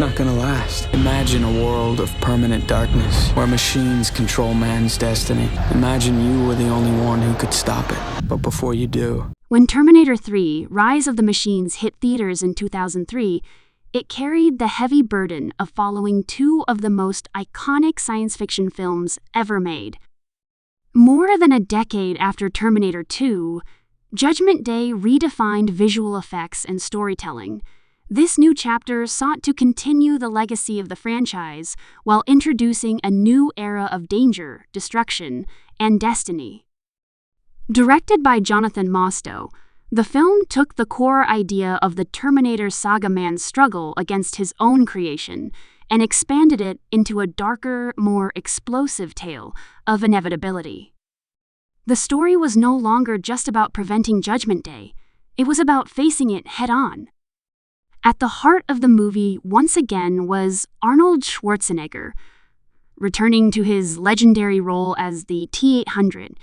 not gonna last. Imagine a world of permanent darkness, where machines control man's destiny. Imagine you were the only one who could stop it. But before you do... When Terminator 3, Rise of the Machines hit theaters in 2003, it carried the heavy burden of following two of the most iconic science fiction films ever made. More than a decade after Terminator 2, Judgment Day redefined visual effects and storytelling. This new chapter sought to continue the legacy of the franchise while introducing a new era of danger, destruction, and destiny. Directed by Jonathan Mostow, the film took the core idea of the Terminator Saga man's struggle against his own creation and expanded it into a darker, more explosive tale of inevitability. The story was no longer just about preventing Judgment Day, it was about facing it head-on. At the heart of the movie, once again, was Arnold Schwarzenegger, returning to his legendary role as the T-800,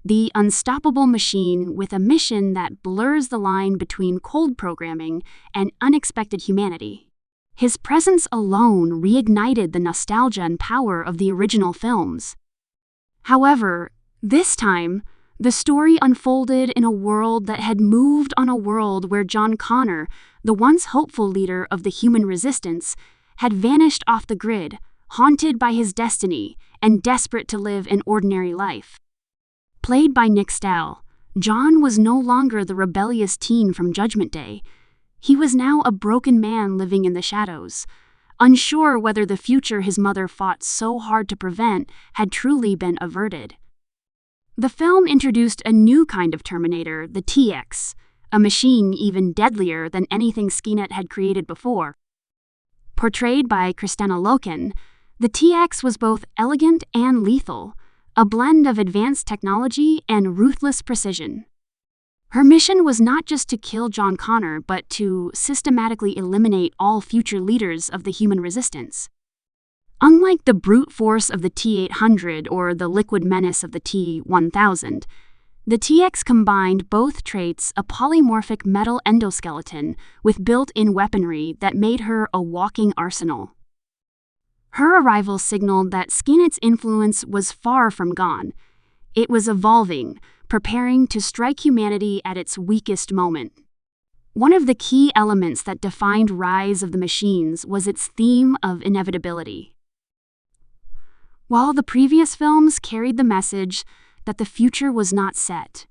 the unstoppable machine with a mission that blurs the line between cold programming and unexpected humanity. His presence alone reignited the nostalgia and power of the original films. However, this time, the story unfolded in a world that had moved on, a world where John Connor, the once hopeful leader of the human resistance, had vanished off the grid, haunted by his destiny and desperate to live an ordinary life. Played by Stahl, John was no longer the rebellious teen from Judgment Day. He was now a broken man living in the shadows, unsure whether the future his mother fought so hard to prevent had truly been averted. The film introduced a new kind of Terminator, the TX, a machine even deadlier than anything Skynet had created before. Portrayed by Kristanna Loken, the TX was both elegant and lethal, a blend of advanced technology and ruthless precision. Her mission was not just to kill John Connor, but to systematically eliminate all future leaders of the human resistance. Unlike the brute force of the T-800 or the liquid menace of the T-1000, the TX combined both traits: a polymorphic metal endoskeleton with built-in weaponry that made her a walking arsenal. Her arrival signaled that Skynet's influence was far from gone. It was evolving, preparing to strike humanity at its weakest moment. One of the key elements that defined Rise of the Machines was its theme of inevitability. While the previous films carried the message that the future was not set,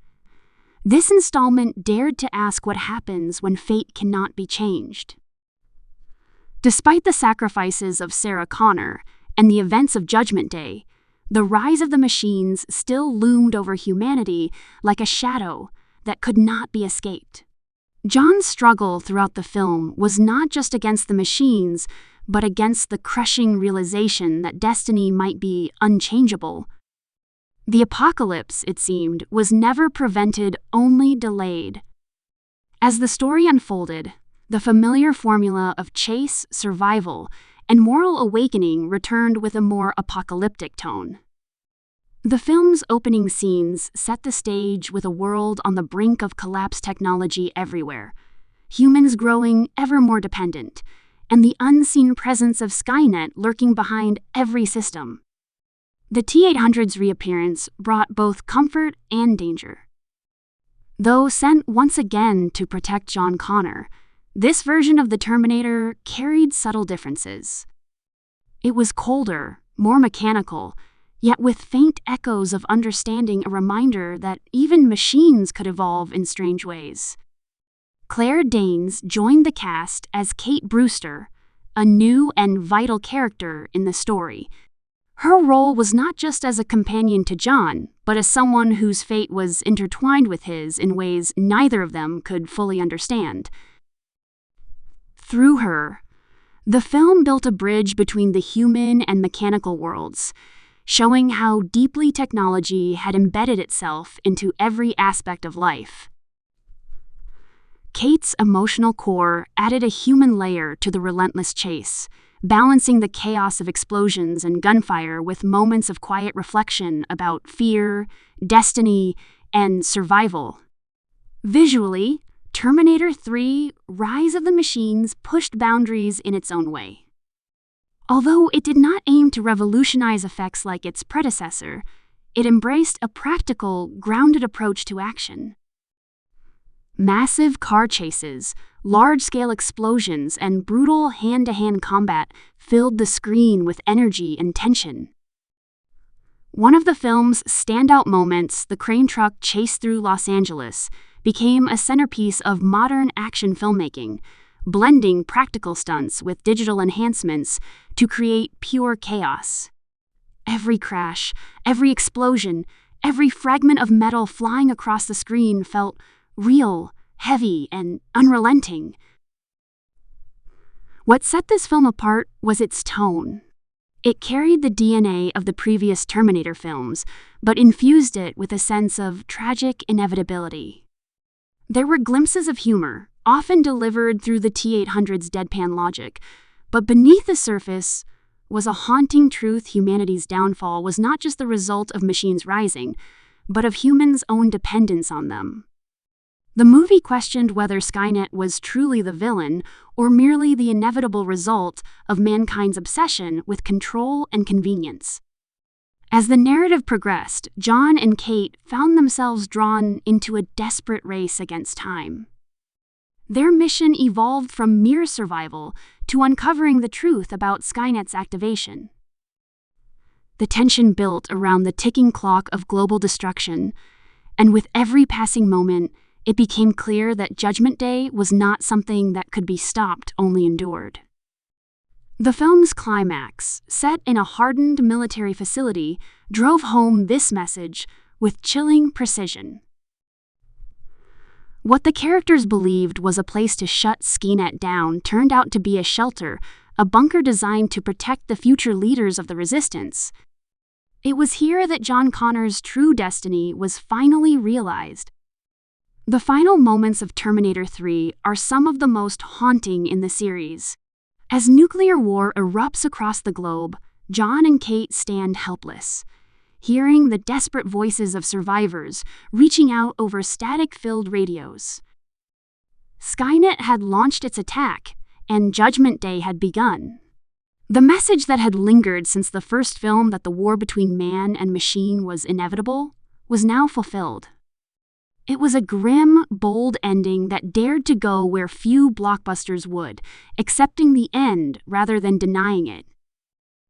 this installment dared to ask what happens when fate cannot be changed. Despite the sacrifices of Sarah Connor and the events of Judgment Day, the Rise of the Machines still loomed over humanity like a shadow that could not be escaped. John's struggle throughout the film was not just against the machines, but against the crushing realization that destiny might be unchangeable. The apocalypse, it seemed, was never prevented, only delayed. As the story unfolded, the familiar formula of chase, survival, and moral awakening returned with a more apocalyptic tone. The film's opening scenes set the stage with a world on the brink of collapsed technology everywhere, humans growing ever more dependent, and the unseen presence of Skynet lurking behind every system. The T-800's reappearance brought both comfort and danger. Though sent once again to protect John Connor, this version of the Terminator carried subtle differences. It was colder, more mechanical, yet with faint echoes of understanding, a reminder that even machines could evolve in strange ways. Claire Danes joined the cast as Kate Brewster, a new and vital character in the story. Her role was not just as a companion to John, but as someone whose fate was intertwined with his in ways neither of them could fully understand. Through her, the film built a bridge between the human and mechanical worlds, showing how deeply technology had embedded itself into every aspect of life. Kate's emotional core added a human layer to the relentless chase, balancing the chaos of explosions and gunfire with moments of quiet reflection about fear, destiny, and survival. Visually, Terminator 3: Rise of the Machines pushed boundaries in its own way. Although it did not aim to revolutionize effects like its predecessor, it embraced a practical, grounded approach to action. Massive car chases, large-scale explosions, and brutal hand-to-hand combat filled the screen with energy and tension. One of the film's standout moments, the crane truck chase through Los Angeles, became a centerpiece of modern action filmmaking, blending practical stunts with digital enhancements to create pure chaos. Every crash, every explosion, every fragment of metal flying across the screen felt real, heavy, and unrelenting. What set this film apart was its tone. It carried the DNA of the previous Terminator films, but infused it with a sense of tragic inevitability. There were glimpses of humor, often delivered through the T-800's deadpan logic, but beneath the surface was a haunting truth: humanity's downfall was not just the result of machines rising, but of humans' own dependence on them. The movie questioned whether Skynet was truly the villain or merely the inevitable result of mankind's obsession with control and convenience. As the narrative progressed, John and Kate found themselves drawn into a desperate race against time. Their mission evolved from mere survival to uncovering the truth about Skynet's activation. The tension built around the ticking clock of global destruction, and with every passing moment, it became clear that Judgment Day was not something that could be stopped, only endured. The film's climax, set in a hardened military facility, drove home this message with chilling precision. What the characters believed was a place to shut Skynet down turned out to be a shelter, a bunker designed to protect the future leaders of the Resistance. It was here that John Connor's true destiny was finally realized. The final moments of Terminator 3 are some of the most haunting in the series. As nuclear war erupts across the globe, John and Kate stand helpless, hearing the desperate voices of survivors reaching out over static-filled radios. Skynet had launched its attack, and Judgment Day had begun. The message that had lingered since the first film, that the war between man and machine was inevitable, was now fulfilled. It was a grim, bold ending that dared to go where few blockbusters would, accepting the end rather than denying it.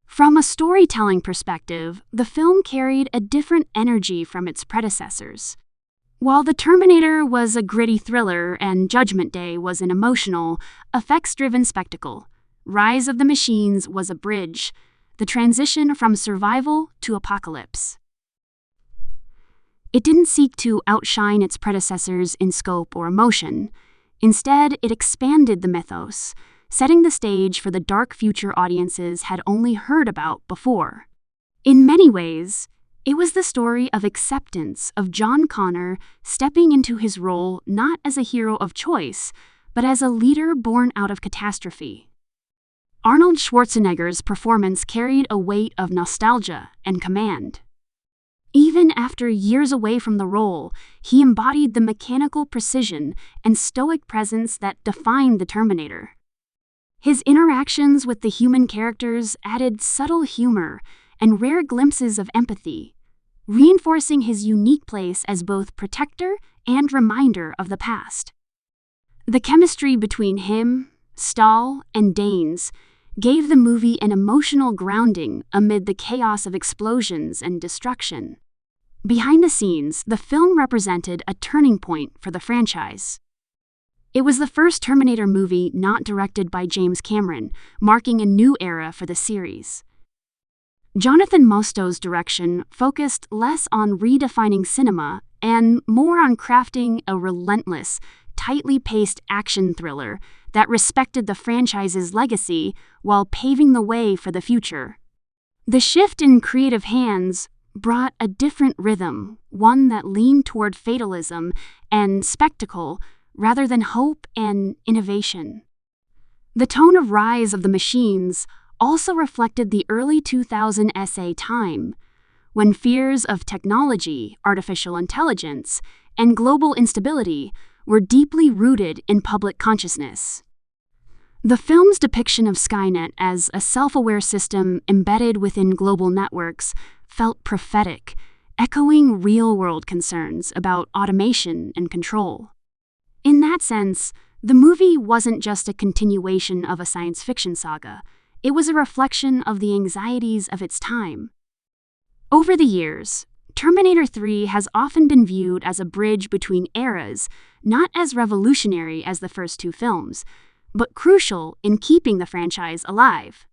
From a storytelling perspective, the film carried a different energy from its predecessors. While The Terminator was a gritty thriller and Judgment Day was an emotional, effects-driven spectacle, Rise of the Machines was a bridge, the transition from survival to apocalypse. It didn't seek to outshine its predecessors in scope or emotion. Instead, it expanded the mythos, setting the stage for the dark future audiences had only heard about before. In many ways, it was the story of acceptance of John Connor stepping into his role not as a hero of choice, but as a leader born out of catastrophe. Arnold Schwarzenegger's performance carried a weight of nostalgia and command. Even after years away from the role, he embodied the mechanical precision and stoic presence that defined the Terminator. His interactions with the human characters added subtle humor and rare glimpses of empathy, reinforcing his unique place as both protector and reminder of the past. The chemistry between him, Stahl, and Danes gave the movie an emotional grounding amid the chaos of explosions and destruction. Behind the scenes, the film represented a turning point for the franchise. It was the first Terminator movie not directed by James Cameron, marking a new era for the series. Jonathan Mostow's direction focused less on redefining cinema and more on crafting a relentless, tightly paced action thriller that respected the franchise's legacy while paving the way for the future. The shift in creative hands brought a different rhythm, one that leaned toward fatalism and spectacle rather than hope and innovation. The tone of Rise of the Machines also reflected the early 2000s SA time, when fears of technology, artificial intelligence, and global instability were deeply rooted in public consciousness. The film's depiction of Skynet as a self-aware system embedded within global networks felt prophetic, echoing real-world concerns about automation and control. In that sense, the movie wasn't just a continuation of a science fiction saga. It was a reflection of the anxieties of its time. Over the years, Terminator 3 has often been viewed as a bridge between eras, not as revolutionary as the first two films, but crucial in keeping the franchise alive.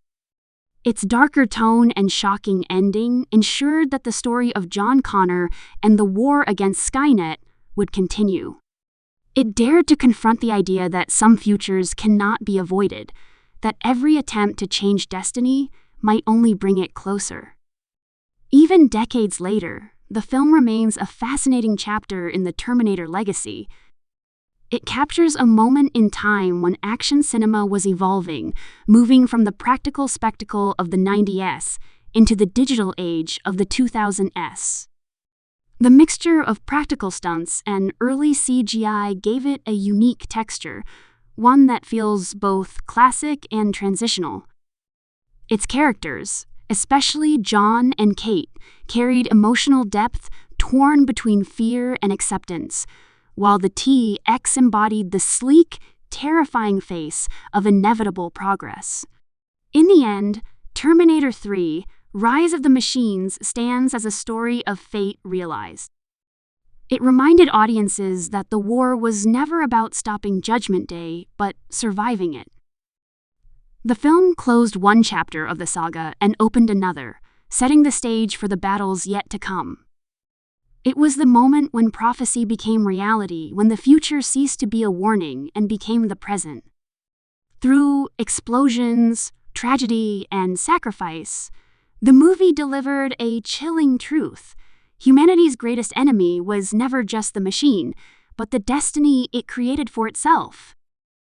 Its darker tone and shocking ending ensured that the story of John Connor and the war against Skynet would continue. It dared to confront the idea that some futures cannot be avoided, that every attempt to change destiny might only bring it closer. Even decades later, the film remains a fascinating chapter in the Terminator legacy. It captures a moment in time when action cinema was evolving, moving from the practical spectacle of the 90s into the digital age of the 2000s. The mixture of practical stunts and early CGI gave it a unique texture, one that feels both classic and transitional. Its characters, especially John and Kate, carried emotional depth torn between fear and acceptance, while the T-X embodied the sleek, terrifying face of inevitable progress. In the end, Terminator 3, Rise of the Machines stands as a story of fate realized. It reminded audiences that the war was never about stopping Judgment Day, but surviving it. The film closed one chapter of the saga and opened another, setting the stage for the battles yet to come. It was the moment when prophecy became reality, when the future ceased to be a warning and became the present. Through explosions, tragedy, and sacrifice, the movie delivered a chilling truth. Humanity's greatest enemy was never just the machine, but the destiny it created for itself.